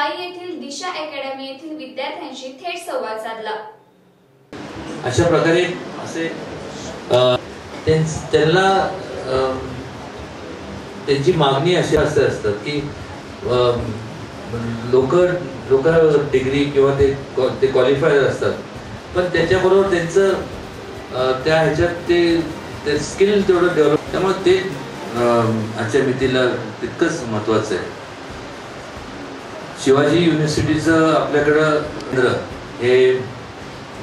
वाई येथील दिशा अकॅडमी येथील विद्यार्थ्यांशी थेट संवाद साधला। अशा प्रकारे असे त्यांना त्यांची मागणी अशी असतात की लोक डिग्री किंवा ते क्वालिफाईड असतात, पण त्याच्याबरोबर त्यांचं त्या ह्याच्यात ते स्किल तेवढं डेव्हलप, त्यामुळे ते आजच्या मितीला तितकंच महत्त्वाचं आहे। शिवाजी युनिव्हर्सिटीचं आपल्याकडं केंद्र हे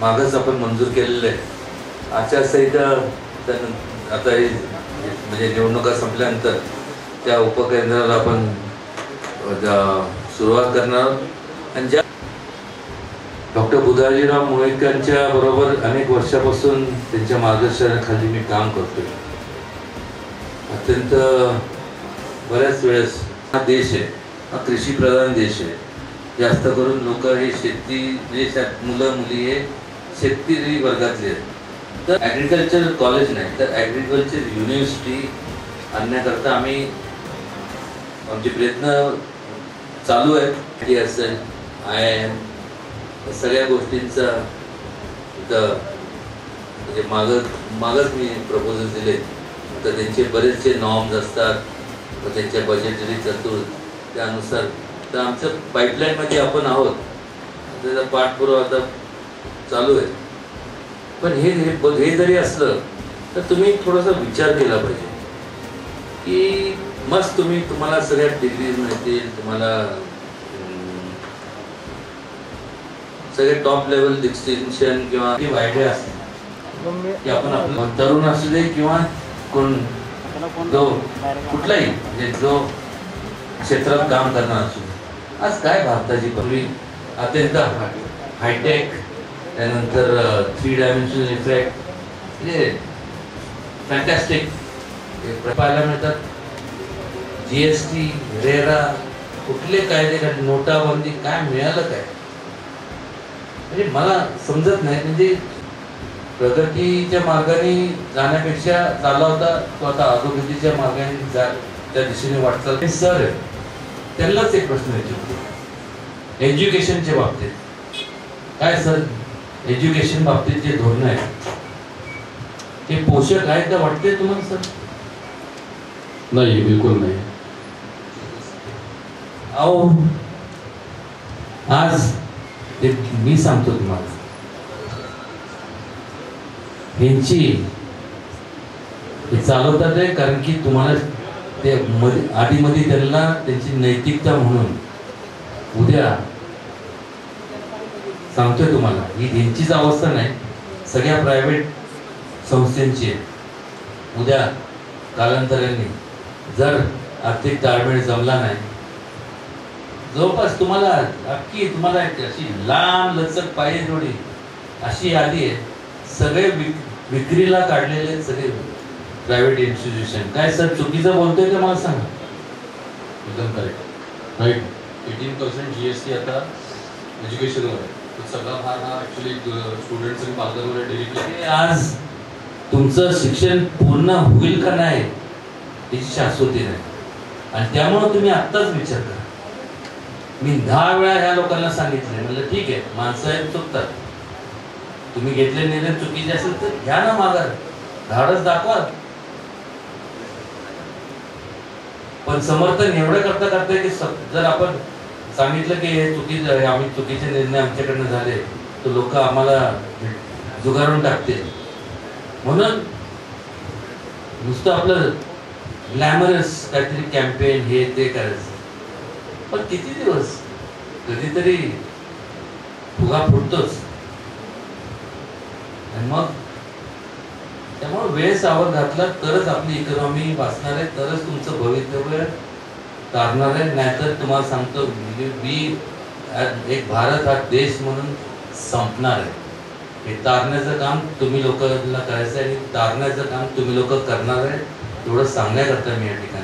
मागच आपण मंजूर केलेलं आहे। आचारसंहिता आता म्हणजे निवडणुका संपल्यानंतर त्या उपकेंद्राला आपण सुरुवात करणार आणि ज्या डॉक्टर बुधाजीराव मुळीकरांच्या बरोबर अनेक वर्षापासून त्यांच्या मार्गदर्शनाखाली मी काम करतोय। अत्यंत बऱ्याच वेळेस हा देश आहे, हा कृषी प्रधान देश आहे। जास्त करून लोक हे शेती म्हणजे मुलं मुली हे शेतकरी वर्गातले आहेत, तर ॲग्रिकल्चर कॉलेज नाही तर ॲग्रिकल्चर युनिव्हर्सिटी आणण्याकरता आमचे प्रयत्न चालू आहेत। टी असेल, IIM सगळ्या गोष्टींचा म्हणजे मागच मी प्रपोजल दिले, तर त्यांचे बरेचसे नॉर्म्स असतात व त्यांच्या बजेटरी तरतूद त्यानुसार, तर आमचं पाईपलाईनमध्ये आपण आहोत, त्याचा पाठपुरावा आता चालू आहे। पण हे जरी असलं तर तुम्ही थोडासा विचार केला पाहिजे की मस्त तुम्हाला सगळ्या डिग्रीज मिळतील, तुम्हाला सगळे टॉप लेवल डिस्टिंक्शन किंवा आयडिया असते की आपण आपलं तरुण असू दे किंवा कोण जो कुठलाही म्हणजे जो क्षेत्रात काम करणार असू दे। आज काय भारताची पूर्वी अत्यंत हायटेक, त्यानंतर 3 डायमेन्शनल इफेक्ट म्हणजे फॅन्टॅस्टिक पाहायला मिळतात। GST, रेरा, कुठले कायदे, नोटाबंदी, काय मिळालं काय म्हणजे मला समजत नाही। म्हणजे प्रगतीच्या मार्गाने जाण्यापेक्षा चालला होता तो आता अधोगतीच्या मार्गाने त्या दिशेने वाटचाल। सर त्यांनाच एक प्रश्न विचारतो एज्युकेशनच्या बाबतीत, काय सर एज्युकेशन बाबतीत जे धोरण आहे ते पोषक आहे का वाटते तुम्हाला सर? नाही, बिलकुल नाही। अहो आज ते मी सांगतो तुम्हाला, ह्यांची चालवतात आहे कारण की तुम्हाला ते आधीमध्ये त्यांना त्यांची नैतिकता म्हणून, उद्या सांगतोय तुम्हाला ही ह्यांचीच अवस्था नाही, सगळ्या प्रायव्हेट संस्थांची आहे। उद्या कालांतराने जर आर्थिक ताळमेळ जमला नाही, जवळपास तुम्हाला अशी लांब लचक पाहिजे थोडी अशी यादी आहे, सगळे विक्रीला काढलेले सगळे प्रायव्हेट इन्स्टिट्यूशन। काय सर चुकीचं बोलतोय का मला सांगा? एकदम करेक्ट, राईट। 18% GST आता एज्युकेशनवर आहे, तर सगळा भाग हा ॲक्च्युली स्टुडंट्स आणि पालकांवर डिरेक्टली। आज तुमचं शिक्षण पूर्ण होईल का नाही याची शाश्वती नाही, आणि त्यामुळे तुम्ही आत्ताच विचार करा। मी 10 वेळा ह्या लोकांना सांगितलंय, म्हणलं ठीक आहे माणसं आहेत, चुकतात, तुम्ही घेतले निर्णय चुकीचे असेल तर घ्या ना माघार, धाडस दाखवा। पण समर्थन एवढं करता की जर आपण सांगितलं की हे चुकीचं आहे, आम्ही चुकीचे निर्णय आमच्याकडनं झाले, तर लोक आम्हाला जुगारून टाकतील, म्हणून नुसतं आपलं ग्लॅमरस काहीतरी कॅम्पेन हे ते करायचं। पण किती दिवस, कधीतरी फुगा फुटतोच, आणि मग त्यामुळे वेळ सावध घातला तरच आपली इकॉनॉमी वाचणार आहे, तरच तुमचं भवितव्य तारणार आहे। नाहीतर तुम्हाला सांगतो एक भारत हा देश म्हणून संपणार आहे। हे तारण्याचं काम तुम्ही लोकांना करायचं आहे आणि तारण्याचं काम तुम्ही लोक करणार आहे, एवढं सांगण्याकरता मी या ठिकाणी